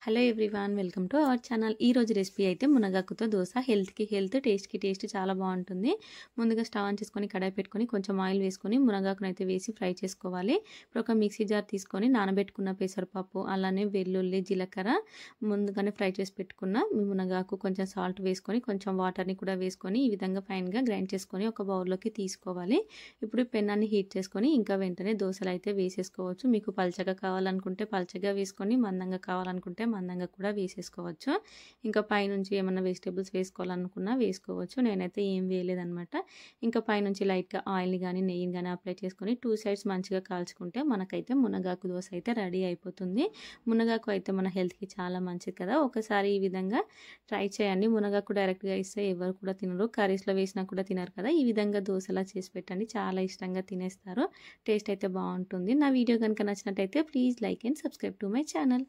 Hello everyone, welcome to our channel. ఈ రోజు recipe అయితే మునగాకుతో దోశ. హెల్త్కి హెల్త్, టేస్ట్కి టేస్ట్ చాలా బాగుంటుంది. ముందుగా స్టవ్ ఆన్ చేసుకొని కడాయి పెట్టుకొని కొంచెం ఆయిల్ వేసుకొని మునగాకును అయితే వేసి ఫ్రై చేసుకోవాలి. ఇప్పుడు ఒక మిక్సీ జార్ తీసుకొని నానబెట్టుకున్న పెసరపప్పు, అలానే వెల్లుల్లి, జీలకర్ర, ముందుగానే ఫ్రై చేసి పెట్టుకున్న మునగాకు, కొంచెం సాల్ట్ వేసుకొని కొంచెం వాటర్ని కూడా వేసుకొని ఈ విధంగా ఫైన్గా గ్రైండ్ చేసుకొని ఒక బౌల్లోకి తీసుకోవాలి. ఇప్పుడు పెనాన్ని హీట్ చేసుకొని ఇంకా వెంటనే దోశలు అయితే వేసేసుకోవచ్చు. మీకు పల్చగా కావాలనుకుంటే పల్చగా వేసుకొని, మందంగా కావాలనుకుంటే మందంగా కూడా వేసేసుకోవచ్చు. ఇంకా పైనుంచి ఏమన్నా వెజిటేబుల్స్ వేసుకోవాలనుకున్నా వేసుకోవచ్చు. నేనైతే ఏం వేయలేదనమాట. ఇంకా పైనుంచి లైట్గా ఆయిల్ని కానీ నెయ్యిని కానీ అప్లై చేసుకొని 2 సైడ్స్ మంచిగా కాల్చుకుంటే మనకైతే మునగాకు దోశ అయితే రెడీ అయిపోతుంది. మునగాకు అయితే మన హెల్త్కి చాలా మంచిది కదా. ఒకసారి ఈ విధంగా ట్రై చేయండి. మునగాకు డైరెక్ట్గా ఇస్తే ఎవరు కూడా తినరు, కర్రీస్లో వేసినా కూడా తినరు కదా. ఈ విధంగా దోశలా చేసి పెట్టండి, చాలా ఇష్టంగా తినేస్తారు. టేస్ట్ అయితే బాగుంటుంది. నా వీడియో కనుక నచ్చినట్టయితే please like and subscribe to my channel.